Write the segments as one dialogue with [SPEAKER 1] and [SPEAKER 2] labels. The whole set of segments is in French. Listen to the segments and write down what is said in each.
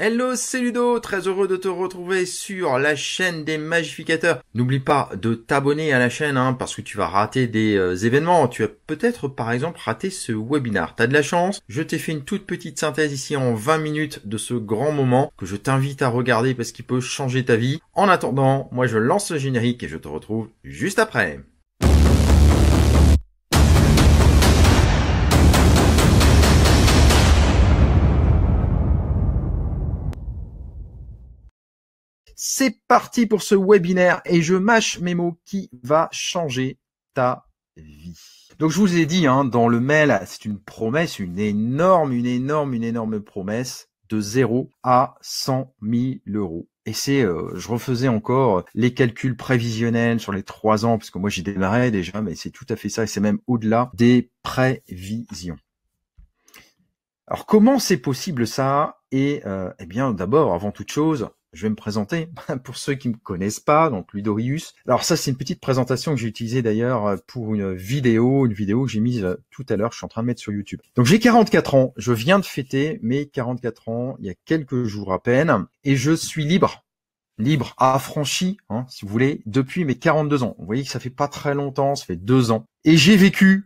[SPEAKER 1] Hello, c'est Ludo, très heureux de te retrouver sur la chaîne des Magificateurs. N'oublie pas de t'abonner à la chaîne parce que tu vas rater des événements. Tu as peut-être par exemple raté ce webinaire. T'as de la chance, je t'ai fait une toute petite synthèse ici en 20 minutes de ce grand moment que je t'invite à regarder parce qu'il peut changer ta vie. En attendant, moi je lance le générique et je te retrouve juste après. C'est parti pour ce webinaire et je mâche mes mots qui va changer ta vie. Donc je vous ai dit dans le mail, c'est une promesse, une énorme promesse de 0 à 100 000 euros. Et c'est, je refaisais encore les calculs prévisionnels sur les 3 ans, parce que moi j'y démarrais déjà, mais c'est tout à fait ça, et c'est même au-delà des prévisions. Alors comment c'est possible ça? Et eh bien d'abord, avant toute chose, je vais me présenter pour ceux qui me connaissent pas, donc Ludorius. Alors ça, c'est une petite présentation que j'ai utilisée d'ailleurs pour une vidéo que j'ai mise tout à l'heure, je suis en train de mettre sur YouTube. Donc j'ai 44 ans, je viens de fêter mes 44 ans il y a quelques jours à peine, et je suis libre, affranchi, si vous voulez, depuis mes 42 ans. Vous voyez que ça fait pas très longtemps, ça fait 2 ans. Et j'ai vécu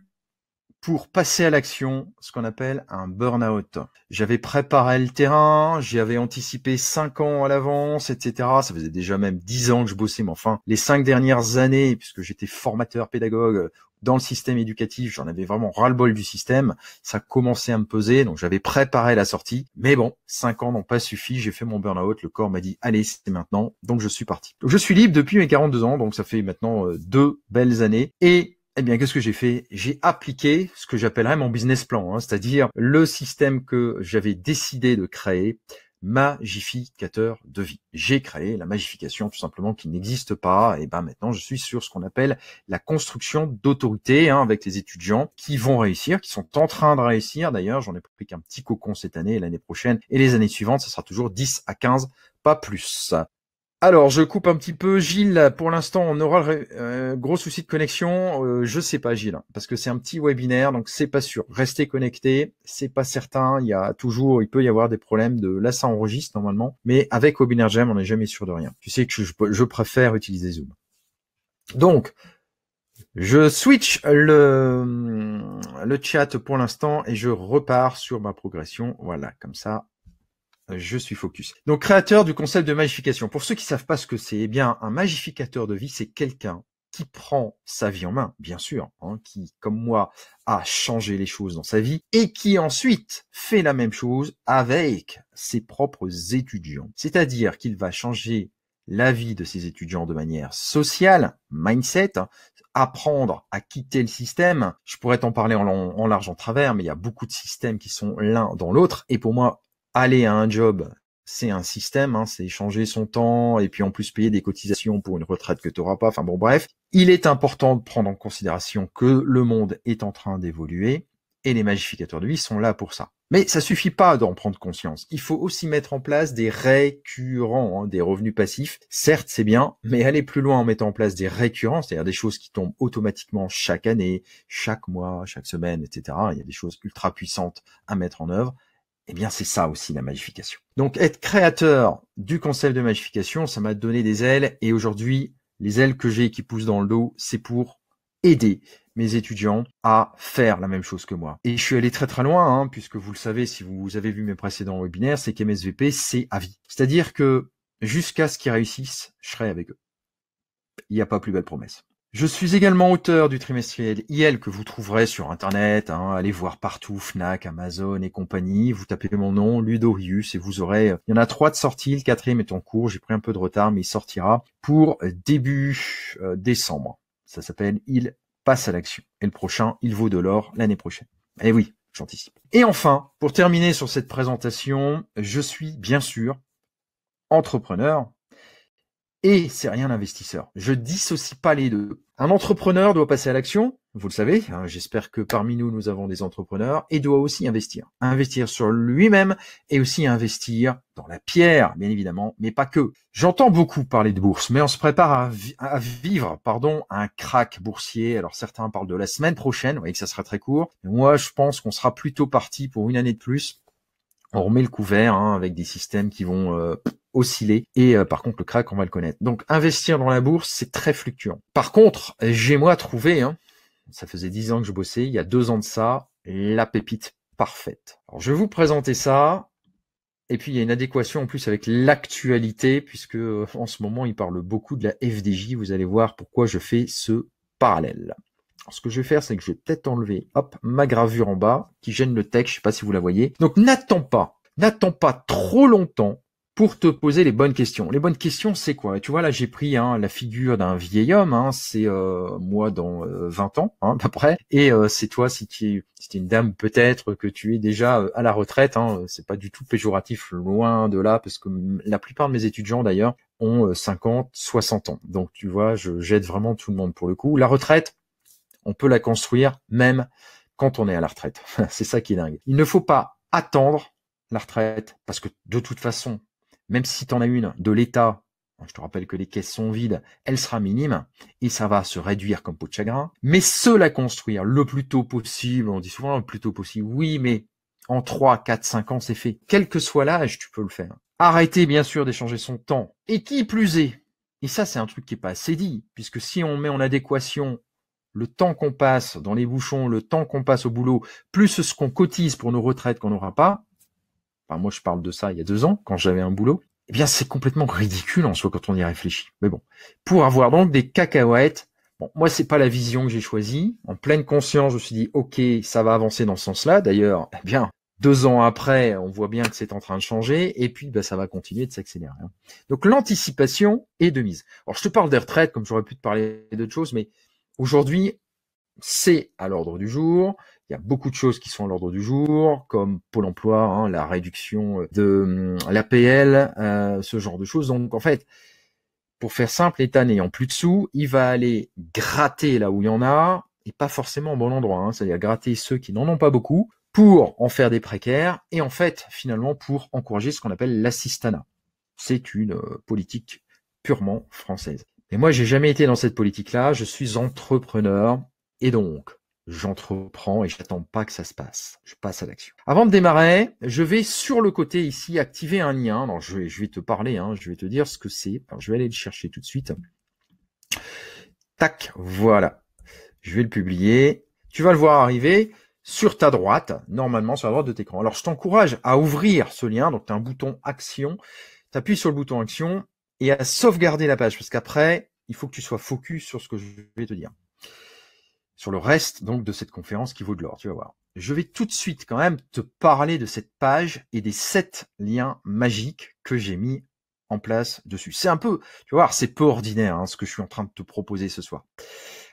[SPEAKER 1] pour passer à l'action, ce qu'on appelle un burn-out. J'avais préparé le terrain, j'avais anticipé 5 ans à l'avance, etc. Ça faisait déjà même 10 ans que je bossais, mais enfin, les 5 dernières années, puisque j'étais formateur pédagogue dans le système éducatif, j'en avais vraiment ras-le-bol du système, ça commençait à me peser, donc j'avais préparé la sortie. Mais bon, 5 ans n'ont pas suffi, j'ai fait mon burn-out, le corps m'a dit, allez, c'est maintenant, donc je suis parti. Donc je suis libre depuis mes 42 ans, donc ça fait maintenant 2 belles années, et eh bien, qu'est-ce que j'ai fait? J'ai appliqué ce que j'appellerais mon business plan, c'est-à-dire le système que j'avais décidé de créer, Magificateur de vie. J'ai créé la magification tout simplement qui n'existe pas, et ben maintenant je suis sur ce qu'on appelle la construction d'autorité avec les étudiants qui vont réussir, qui sont en train de réussir. D'ailleurs, j'en ai pris qu'un petit cocon cette année et l'année prochaine, et les années suivantes, ça sera toujours 10 à 15, pas plus. Alors, je coupe un petit peu. Gilles, pour l'instant, on aura gros souci de connexion. Je sais pas, Gilles, parce que c'est un petit webinaire, donc c'est pas sûr. Restez connectés, c'est pas certain. Il peut y avoir des problèmes là, ça enregistre normalement. Mais avec Webinaire Jam, on n'est jamais sûr de rien. Tu sais que je préfère utiliser Zoom. Donc, je switch le chat pour l'instant et je repars sur ma progression. Voilà, comme ça. Je suis focus. Donc, créateur du concept de magification. Pour ceux qui savent pas ce que c'est, eh bien, un magificateur de vie, c'est quelqu'un qui prend sa vie en main, bien sûr, qui, comme moi, a changé les choses dans sa vie et qui ensuite fait la même chose avec ses propres étudiants. C'est-à-dire qu'il va changer la vie de ses étudiants de manière sociale, mindset, apprendre à quitter le système. Je pourrais t'en parler en large, en travers, mais il y a beaucoup de systèmes qui sont l'un dans l'autre. Et pour moi, aller à un job, c'est un système, c'est échanger son temps et puis en plus payer des cotisations pour une retraite que tu n'auras pas. Enfin bon, bref, il est important de prendre en considération que le monde est en train d'évoluer et les magificateurs de vie sont là pour ça. Mais ça suffit pas d'en prendre conscience. Il faut aussi mettre en place des récurrents, des revenus passifs. Certes, c'est bien, mais aller plus loin en mettant en place des récurrents, c'est-à-dire des choses qui tombent automatiquement chaque année, chaque mois, chaque semaine, etc. Il y a des choses ultra puissantes à mettre en œuvre. Eh bien, c'est ça aussi la magification. Donc, être créateur du concept de magification, ça m'a donné des ailes. Et aujourd'hui, les ailes que j'ai qui poussent dans le dos, c'est pour aider mes étudiants à faire la même chose que moi. Et je suis allé très très loin, puisque vous le savez, si vous avez vu mes précédents webinaires, c'est qu'MSVP, c'est à vie. C'est-à-dire que jusqu'à ce qu'ils réussissent, je serai avec eux. Il n'y a pas plus belle promesse. Je suis également auteur du trimestriel IL que vous trouverez sur Internet. Allez voir partout, Fnac, Amazon et compagnie. Vous tapez mon nom, Ludorius, et vous aurez... Il y en a 3 de sortie, le 4e est en cours. J'ai pris un peu de retard, mais il sortira pour début décembre. Ça s'appelle Il passe à l'action. Et le prochain, Il vaut de l'or l'année prochaine. Eh oui, j'anticipe. Et enfin, pour terminer sur cette présentation, je suis bien sûr entrepreneur. Et c'est rien investisseur. Je dissocie pas les deux. Un entrepreneur doit passer à l'action, vous le savez, j'espère que parmi nous avons des entrepreneurs, et doit aussi investir. Investir sur lui-même et aussi investir dans la pierre, bien évidemment, mais pas que. J'entends beaucoup parler de bourse, mais on se prépare à vivre un crack boursier. Alors certains parlent de la semaine prochaine, vous voyez que ça sera très court. Mais moi, je pense qu'on sera plutôt parti pour une année de plus. on remet le couvert hein, avec des systèmes qui vont osciller. Et par contre, le crack, on va le connaître. Donc, investir dans la bourse, c'est très fluctuant. Par contre, j'ai moi trouvé, hein, ça faisait 10 ans que je bossais, il y a 2 ans de ça, la pépite parfaite. Alors, je vais vous présenter ça. Et puis, il y a une adéquation en plus avec l'actualité, puisque en ce moment, il parle beaucoup de la FDJ. Vous allez voir pourquoi je fais ce parallèle. Alors, ce que je vais faire, c'est que je vais peut-être enlever, hop, ma gravure en bas, qui gêne le texte, je sais pas si vous la voyez. Donc, n'attends pas trop longtemps pour te poser les bonnes questions. Les bonnes questions, c'est quoi? Tu vois, là, j'ai pris hein, la figure d'un vieil homme, hein, c'est moi dans 20 ans, hein, à peu près, et c'est toi si tu es une dame, peut-être que tu es déjà à la retraite, hein, c'est pas du tout péjoratif, loin de là, parce que la plupart de mes étudiants, d'ailleurs, ont 50, 60 ans. Donc, tu vois, j'aide vraiment tout le monde pour le coup. La retraite, on peut la construire même quand on est à la retraite. C'est ça qui est dingue. Il ne faut pas attendre la retraite, parce que de toute façon, même si tu en as une de l'État, je te rappelle que les caisses sont vides, elle sera minime et ça va se réduire comme peau de chagrin. Mais la construire le plus tôt possible, on dit souvent le plus tôt possible, oui, mais en 3, 4, 5 ans, c'est fait. Quel que soit l'âge, tu peux le faire. Arrêtez bien sûr d'échanger son temps. Et qui plus est, et ça c'est un truc qui est pas assez dit, puisque si on met en adéquation le temps qu'on passe dans les bouchons, le temps qu'on passe au boulot, plus ce qu'on cotise pour nos retraites qu'on n'aura pas, enfin, moi je parle de ça il y a 2 ans, quand j'avais un boulot, eh bien c'est complètement ridicule en soi quand on y réfléchit. Mais bon, pour avoir donc des cacahuètes, bon, moi c'est pas la vision que j'ai choisie. En pleine conscience, je me suis dit, ok, ça va avancer dans ce sens-là. D'ailleurs, eh bien, 2 ans après, on voit bien que c'est en train de changer, et puis ça va continuer de s'accélérer. Donc l'anticipation est de mise. Alors je te parle des retraites, comme j'aurais pu te parler d'autres choses, mais aujourd'hui, c'est à l'ordre du jour. Il y a beaucoup de choses qui sont à l'ordre du jour, comme Pôle emploi, hein, la réduction de l'APL, ce genre de choses. Donc en fait, pour faire simple, l'État n'ayant plus de sous, il va aller gratter là où il y en a, et pas forcément au bon endroit, hein, c'est-à-dire gratter ceux qui n'en ont pas beaucoup, pour en faire des précaires, et en fait, finalement, pour encourager ce qu'on appelle l'assistanat. C'est une politique purement française. Et moi, j'ai jamais été dans cette politique-là, je suis entrepreneur, et donc, j'entreprends et j'attends pas que ça se passe. Je passe à l'action. Avant de démarrer, je vais sur le côté ici activer un lien. Alors, je vais te parler, hein, je vais te dire ce que c'est. Alors, je vais aller le chercher tout de suite. Tac, voilà. Je vais le publier. Tu vas le voir arriver sur ta droite, normalement sur la droite de l'écran. Alors, je t'encourage à ouvrir ce lien. Donc, tu as un bouton Action. Tu appuies sur le bouton Action et à sauvegarder la page. Parce qu'après, il faut que tu sois focus sur ce que je vais te dire. Sur le reste donc de cette conférence qui vaut de l'or, tu vas voir. Je vais tout de suite quand même te parler de cette page et des 7 liens magiques que j'ai mis en place dessus. C'est un peu, tu vas voir, c'est peu ordinaire hein, ce que je suis en train de te proposer ce soir.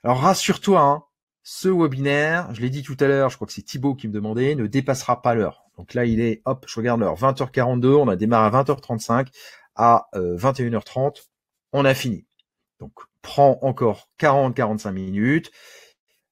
[SPEAKER 1] Alors rassure-toi, hein, ce webinaire, je l'ai dit tout à l'heure, je crois que c'est Thibaut qui me demandait, ne dépassera pas l'heure. Donc là, il est, hop, je regarde l'heure, 20h42, on a démarré à 20h35, à 21h30, on a fini. Donc, prends encore 40-45 minutes.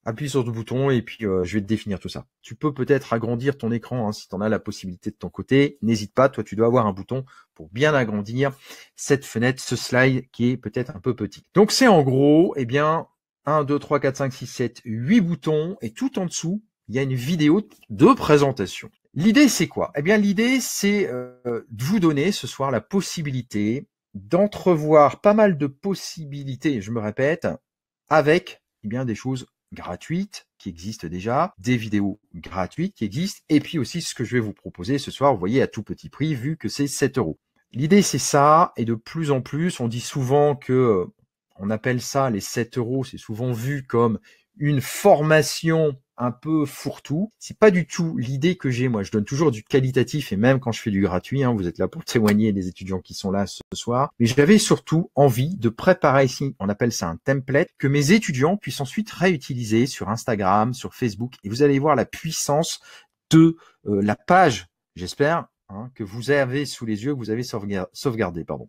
[SPEAKER 1] Appuie sur le bouton et puis je vais te définir tout ça. Tu peux peut-être agrandir ton écran hein, si tu en as la possibilité de ton côté. N'hésite pas, toi tu dois avoir un bouton pour bien agrandir cette fenêtre, ce slide qui est peut-être un peu petit. Donc c'est en gros, eh bien, 1, 2, 3, 4, 5, 6, 7, 8 boutons et tout en dessous, il y a une vidéo de présentation. L'idée c'est quoi? Eh bien l'idée c'est de vous donner ce soir la possibilité d'entrevoir pas mal de possibilités, je me répète, avec eh bien des choses gratuites qui existent déjà, des vidéos gratuites qui existent, et puis aussi ce que je vais vous proposer ce soir, vous voyez, à tout petit prix, vu que c'est 7 €. L'idée, c'est ça, et de plus en plus, on dit souvent que, on appelle ça les 7 €, c'est souvent vu comme une formation un peu fourre-tout. C'est pas du tout l'idée que j'ai. Moi, je donne toujours du qualitatif et même quand je fais du gratuit, hein, vous êtes là pour témoigner des étudiants qui sont là ce soir. Mais j'avais surtout envie de préparer ici, on appelle ça un template, que mes étudiants puissent ensuite réutiliser sur Instagram, sur Facebook. Et vous allez voir la puissance de la page, j'espère, hein, que vous avez sous les yeux, que vous avez sauvegardé, pardon.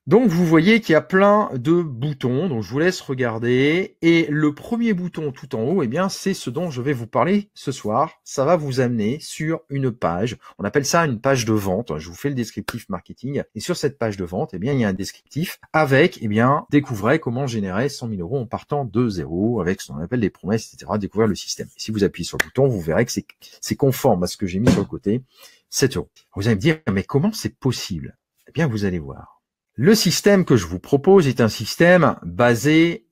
[SPEAKER 1] Donc vous voyez qu'il y a plein de boutons, donc je vous laisse regarder. Et le premier bouton tout en haut, eh bien c'est ce dont je vais vous parler ce soir. Ça va vous amener sur une page, on appelle ça une page de vente. Je vous fais le descriptif marketing. Et sur cette page de vente, eh bien il y a un descriptif avec, eh bien, découvrez comment générer 100 000 € en partant de zéro, avec ce qu'on appelle des promesses, etc. Découvrir le système. Et si vous appuyez sur le bouton, vous verrez que c'est conforme à ce que j'ai mis sur le côté. 7 euros. Vous allez me dire, mais comment c'est possible? Eh bien, vous allez voir. Le système que je vous propose est un système basé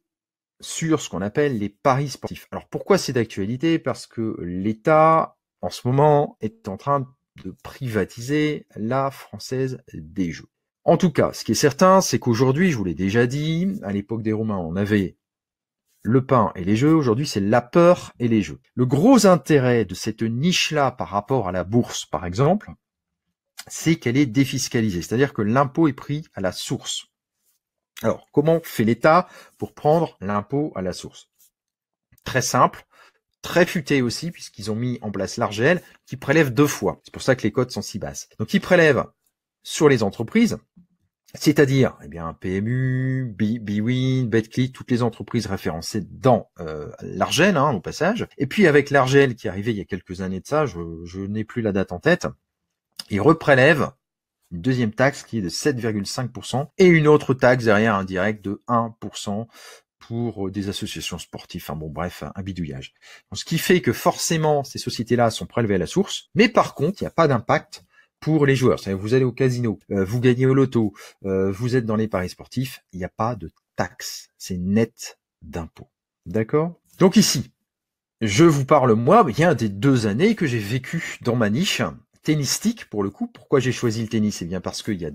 [SPEAKER 1] sur ce qu'on appelle les paris sportifs. Alors, pourquoi c'est d'actualité? Parce que l'État, en ce moment, est en train de privatiser la Française des Jeux. En tout cas, ce qui est certain, c'est qu'aujourd'hui, je vous l'ai déjà dit, à l'époque des Romains, on avait le pain et les jeux. Aujourd'hui, c'est la peur et les jeux. Le gros intérêt de cette niche-là par rapport à la bourse, par exemple, c'est qu'elle est défiscalisée. C'est-à-dire que l'impôt est pris à la source. Alors, comment fait l'État pour prendre l'impôt à la source? Très simple, très futé aussi, puisqu'ils ont mis en place l'Argel, qui prélève 2 fois. C'est pour ça que les cotes sont si basses. Donc, ils prélèvent sur les entreprises, c'est-à-dire, eh bien, PMU, Bwin, BetClick, toutes les entreprises référencées dans l'Argel, au passage. Et puis, avec l'Argel qui est arrivé il y a quelques années de ça, je n'ai plus la date en tête, ils reprélèvent une deuxième taxe qui est de 7,5% et une autre taxe derrière indirecte de 1% pour des associations sportives. Enfin bon, bref, un bidouillage. Donc, ce qui fait que forcément, ces sociétés-là sont prélevées à la source, mais par contre, il n'y a pas d'impact pour les joueurs. C'est-à-dire, vous allez au casino, vous gagnez au loto, vous êtes dans les paris sportifs, il n'y a pas de taxe. C'est net d'impôt. D'accord? Donc ici, je vous parle, moi, bien des 2 années que j'ai vécu dans ma niche tennistique, pour le coup. Pourquoi j'ai choisi le tennis? Eh bien, parce qu'il y a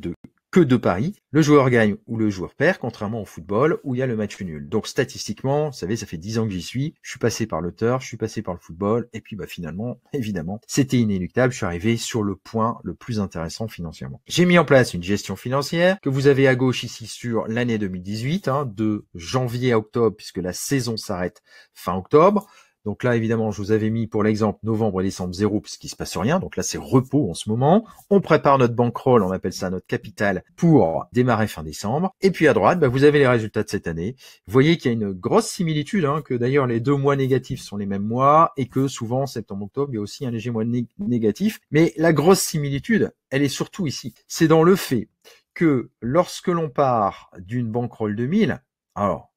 [SPEAKER 1] que 2 paris. Le joueur gagne ou le joueur perd, contrairement au football, où il y a le match nul. Donc, statistiquement, vous savez, ça fait 10 ans que j'y suis. Je suis passé par le turf, je suis passé par le football. Et puis, finalement, évidemment, c'était inéluctable. Je suis arrivé sur le point le plus intéressant financièrement. J'ai mis en place une gestion financière que vous avez à gauche ici sur l'année 2018, de janvier à octobre, puisque la saison s'arrête fin octobre. Donc là, évidemment, je vous avais mis pour l'exemple novembre et décembre 0 puisqu'il se passe rien. Donc là, c'est repos en ce moment. On prépare notre bankroll, on appelle ça notre capital, pour démarrer fin décembre. Et puis à droite, vous avez les résultats de cette année. Vous voyez qu'il y a une grosse similitude, que d'ailleurs les 2 mois négatifs sont les mêmes mois et que souvent, septembre-octobre, il y a aussi un léger mois négatif. Mais la grosse similitude, elle est surtout ici. C'est dans le fait que lorsque l'on part d'une bankroll de 1000, alors,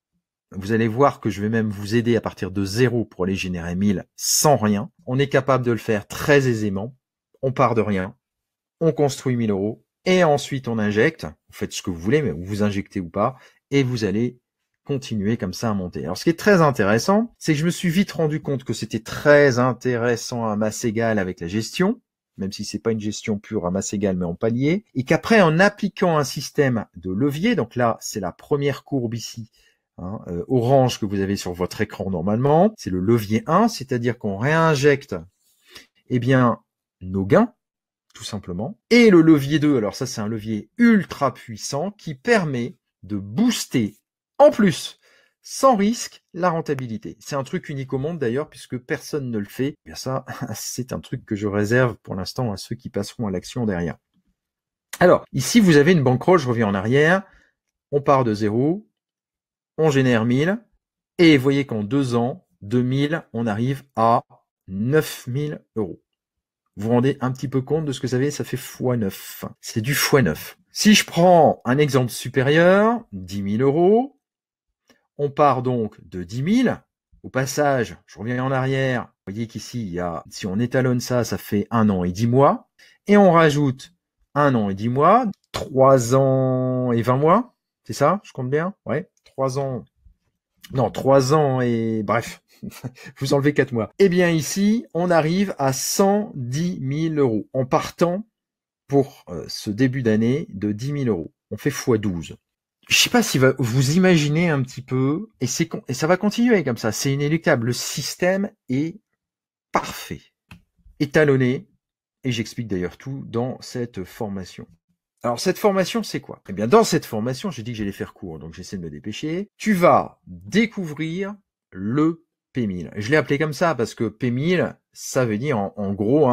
[SPEAKER 1] vous allez voir que je vais même vous aider à partir de 0 pour aller générer 1000 sans rien. On est capable de le faire très aisément. On part de rien. On construit 1000 euros. Et ensuite, on injecte. Vous faites ce que vous voulez, mais vous injectez ou pas. Et vous allez continuer comme ça à monter. Alors, ce qui est très intéressant, c'est que je me suis vite rendu compte que c'était très intéressant à masse égale avec la gestion, même si c'est pas une gestion pure à masse égale, mais en palier. Et qu'après, en appliquant un système de levier, donc là, c'est la première courbe ici, orange que vous avez sur votre écran normalement, c'est le levier 1, c'est-à-dire qu'on réinjecte nos gains, tout simplement. Et le levier 2, alors ça c'est un levier ultra puissant qui permet de booster en plus, sans risque, la rentabilité. C'est un truc unique au monde d'ailleurs, puisque personne ne le fait. Et bien ça, c'est un truc que je réserve pour l'instant à ceux qui passeront à l'action derrière. Alors, ici vous avez une bankroll, je reviens en arrière, on part de 0, on génère 1000, et vous voyez qu'en 2 ans, 2000, on arrive à 9000 euros. Vous vous rendez un petit peu compte de ce que ça fait x9. C'est du x9. Si je prends un exemple supérieur, 10 000 euros, on part donc de 10 000. Au passage, je reviens en arrière, vous voyez qu'ici, si on étalonne ça, ça fait 1 an et 10 mois, et on rajoute 1 an et 10 mois, 3 ans et 20 mois, c'est ça, je compte bien? Ouais. 3 ans et bref, vous enlevez 4 mois. Eh bien ici, on arrive à 110 000 euros en partant pour ce début d'année de 10 000 euros. On fait x12. Je sais pas si vous imaginez un petit peu, et ça va continuer comme ça, c'est inéluctable. Le système est parfait, étalonné, et j'explique d'ailleurs tout dans cette formation. Alors, cette formation, c'est quoi? Eh bien, dans cette formation, j'ai dit que j'allais faire court, donc j'essaie de me dépêcher. Tu vas découvrir le P1000. Je l'ai appelé comme ça parce que P1000, ça veut dire en gros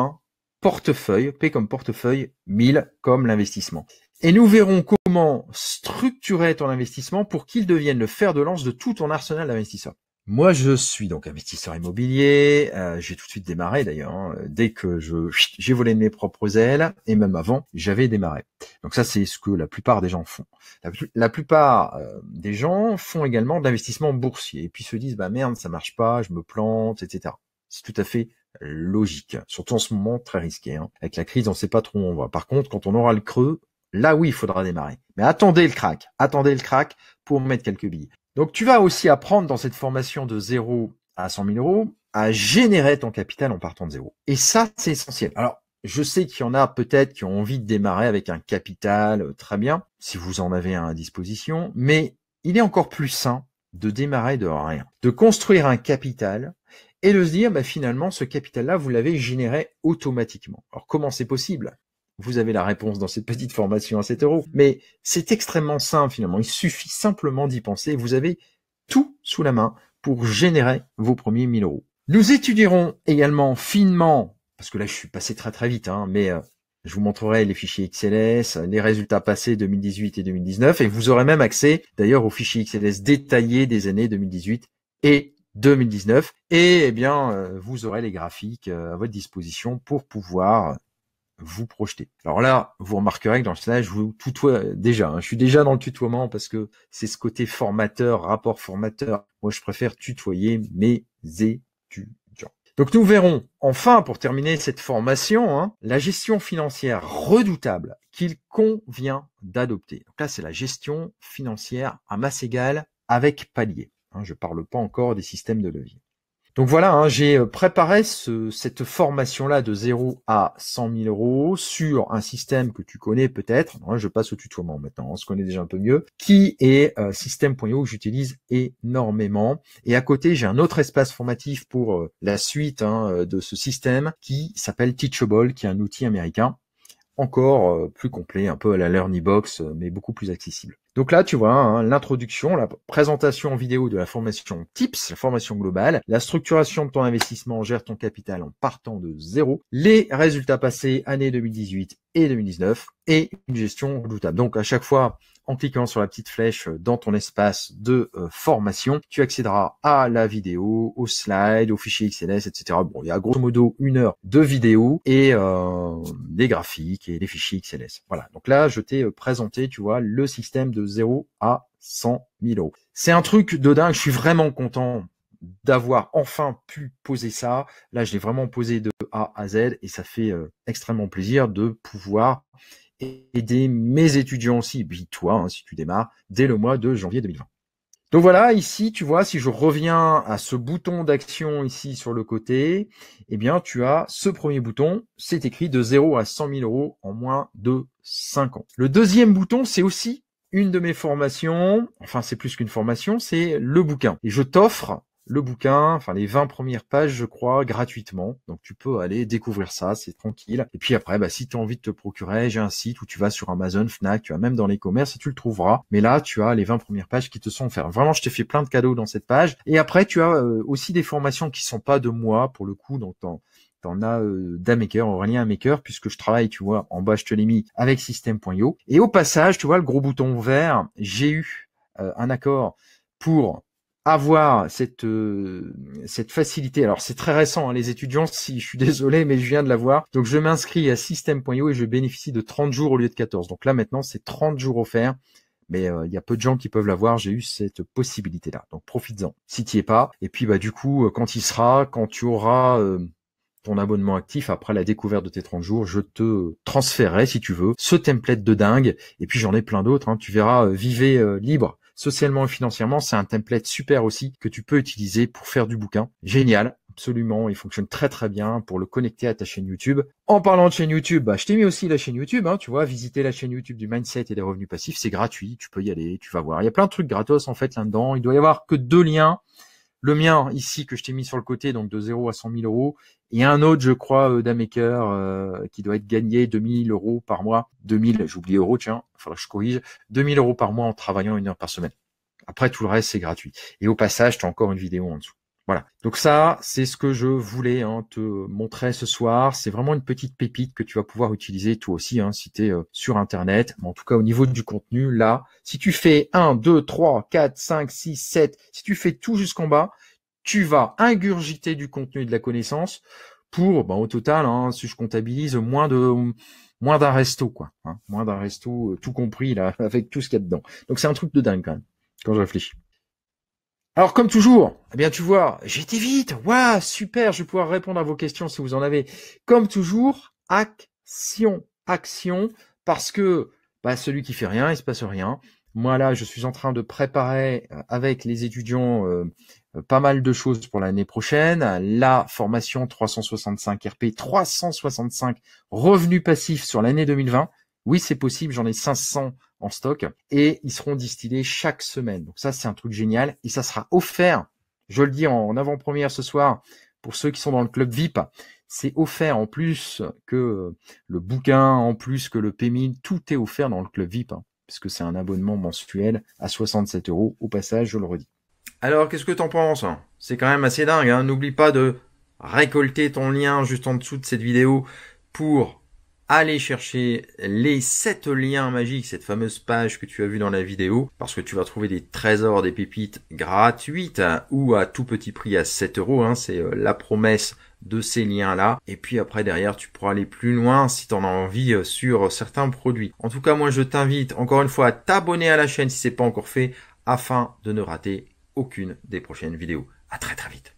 [SPEAKER 1] portefeuille, P comme portefeuille, 1000 comme l'investissement. Et nous verrons comment structurer ton investissement pour qu'il devienne le fer de lance de tout ton arsenal d'investisseurs. Moi, je suis donc investisseur immobilier. J'ai tout de suite démarré d'ailleurs. Dès que j'ai volé de mes propres ailes, et même avant, j'avais démarré. Donc ça, c'est ce que la plupart des gens font. La plupart des gens font également de l'investissement boursier et puis se disent merde, ça marche pas, je me plante, etc. C'est tout à fait logique. Surtout en ce moment, très risqué. Hein. Avec la crise, on ne sait pas trop où on va. Par contre, quand on aura le creux, là oui, il faudra démarrer. Mais attendez le crack pour mettre quelques billes. Donc tu vas aussi apprendre dans cette formation de 0 à 100 000 euros à générer ton capital en partant de zéro. Et ça, c'est essentiel. Alors, je sais qu'il y en a peut-être qui ont envie de démarrer avec un capital, très bien, si vous en avez un à disposition, mais il est encore plus sain de démarrer de rien, de construire un capital et de se dire, bah, finalement, ce capital-là, vous l'avez généré automatiquement. Alors, comment c'est possible? Vous avez la réponse dans cette petite formation à 7 euros, mais c'est extrêmement simple finalement. Il suffit simplement d'y penser. Vous avez tout sous la main pour générer vos premiers 1000 euros. Nous étudierons également finement, parce que là je suis passé très vite, hein, mais je vous montrerai les fichiers XLS, les résultats passés 2018 et 2019, et vous aurez même accès d'ailleurs aux fichiers XLS détaillés des années 2018 et 2019, et eh bien vous aurez les graphiques à votre disposition pour pouvoir vous projeter. Alors là, vous remarquerez que dans cela, je vous tutoie déjà. Hein, je suis déjà dans le tutoiement parce que c'est ce côté formateur, rapport formateur. Moi, je préfère tutoyer mes étudiants. Donc nous verrons enfin, pour terminer cette formation, hein, la gestion financière redoutable qu'il convient d'adopter. Donc là, c'est la gestion financière à masse égale avec palier. Hein, je ne parle pas encore des systèmes de levier. Donc voilà, hein, j'ai préparé cette formation-là de 0 à 100 000 euros sur un système que tu connais peut-être. Je passe au tutoiement maintenant, on se connaît déjà un peu mieux, qui est système.io que j'utilise énormément. Et à côté, j'ai un autre espace formatif pour la suite de ce système qui s'appelle Teachable, qui est un outil américain encore plus complet, un peu à la LearnyBox, mais beaucoup plus accessible. Donc là, tu vois, hein, l'introduction, la présentation vidéo de la formation TIPS, la formation globale, la structuration de ton investissement, gère ton capital en partant de zéro, les résultats passés, années 2018 et 2019, et une gestion redoutable. Donc à chaque fois, en cliquant sur la petite flèche dans ton espace de formation, tu accéderas à la vidéo, aux slides, aux fichiers XLS, etc. Bon, il y a grosso modo 1 heure de vidéo et des graphiques et des fichiers XLS. Voilà, donc là, je t'ai présenté, tu vois, le système de 0 à 100 000 euros. C'est un truc de dingue, je suis vraiment content d'avoir enfin pu poser ça. Là, je l'ai vraiment posé de A à Z et ça fait extrêmement plaisir de pouvoir aider mes étudiants aussi, puis toi, hein, si tu démarres, dès le mois de janvier 2020. Donc voilà, ici, tu vois, si je reviens à ce bouton d'action ici sur le côté, eh bien, tu as ce premier bouton, c'est écrit de 0 à 100 000 euros en moins de 5 ans. Le deuxième bouton, c'est aussi une de mes formations, enfin, c'est plus qu'une formation, c'est le bouquin. Et je t'offre le bouquin, enfin les 20 premières pages, je crois, gratuitement. Donc tu peux aller découvrir ça, c'est tranquille. Et puis après, si tu as envie de te procurer, j'ai un site où tu vas sur Amazon, Fnac, tu vas même dans les commerces et tu le trouveras. Mais là, tu as les 20 premières pages qui te sont offertes. Vraiment, je t'ai fait plein de cadeaux dans cette page. Et après, tu as aussi des formations qui sont pas de moi, pour le coup, donc t'en as d'Amaker, Aurélien Amaker, puisque je travaille, tu vois, en bas, je te l'ai mis avec système.io. Et au passage, tu vois, le gros bouton vert, j'ai eu un accord pour avoir cette facilité. Alors c'est très récent, hein, les étudiants, si je suis désolé, mais je viens de l'avoir. Donc je m'inscris à système.io et je bénéficie de 30 jours au lieu de 14. Donc là maintenant c'est 30 jours offerts. Mais il y a peu de gens qui peuvent l'avoir, j'ai eu cette possibilité-là. Donc profites-en, si tu y es pas. Et puis du coup, quand tu auras ton abonnement actif, après la découverte de tes 30 jours, je te transférerai, si tu veux, ce template de dingue. Et puis j'en ai plein d'autres, hein. Tu verras, Vivez libre, socialement et financièrement, c'est un template super aussi que tu peux utiliser pour faire du bouquin. Génial, absolument, il fonctionne très bien pour le connecter à ta chaîne YouTube. En parlant de chaîne YouTube, je t'ai mis aussi la chaîne YouTube, hein, tu vois, visiter la chaîne YouTube du Mindset et des revenus passifs, c'est gratuit, tu peux y aller, tu vas voir. Il y a plein de trucs gratos en fait là-dedans, il doit y avoir que 2 liens. Le mien, ici, que je t'ai mis sur le côté, donc de 0 à 100 000 euros. Et un autre, je crois, d'Amaker, qui doit être gagné 2000 euros par mois. 2000, j'ai oublié euros, tiens, il faudra que je corrige. 2000 euros par mois en travaillant 1 heure par semaine. Après, tout le reste, c'est gratuit. Et au passage, tu as encore une vidéo en dessous. Voilà. Donc ça, c'est ce que je voulais te montrer ce soir. C'est vraiment une petite pépite que tu vas pouvoir utiliser toi aussi, si tu es sur Internet. Mais en tout cas, au niveau du contenu, là, si tu fais 1, 2, 3, 4, 5, 6, 7, si tu fais tout jusqu'en bas, tu vas ingurgiter du contenu et de la connaissance pour, au total, si je comptabilise, moins d'un resto, quoi. Moins d'un resto, tout compris, là, avec tout ce qu'il y a dedans. Donc c'est un truc de dingue, quand même, quand je réfléchis. Alors comme toujours, eh bien tu vois, j'ai été vite. Waouh, super, je vais pouvoir répondre à vos questions si vous en avez. Comme toujours, action, action, parce que celui qui fait rien, il se passe rien. Moi là, je suis en train de préparer avec les étudiants pas mal de choses pour l'année prochaine. La formation 365 RP, 365 revenus passifs sur l'année 2020. Oui, c'est possible, j'en ai 500 en stock et ils seront distillés chaque semaine. Donc ça, c'est un truc génial et ça sera offert. Je le dis en avant-première ce soir pour ceux qui sont dans le club VIP. C'est offert en plus que le bouquin, en plus que le PMI, tout est offert dans le club VIP, puisque c'est un abonnement mensuel à 67 €. Au passage, je le redis. Alors, qu'est-ce que t'en penses? C'est quand même assez dingue, hein. N'oublie pas de récolter ton lien juste en dessous de cette vidéo pour aller chercher les 7 liens magiques, cette fameuse page que tu as vue dans la vidéo, parce que tu vas trouver des trésors, des pépites gratuites ou à tout petit prix à 7 €. C'est la promesse de ces liens-là. Et puis après, derrière, tu pourras aller plus loin si tu en as envie sur certains produits. En tout cas, moi, je t'invite encore une fois à t'abonner à la chaîne si c'est pas encore fait, afin de ne rater aucune des prochaines vidéos. À très très vite.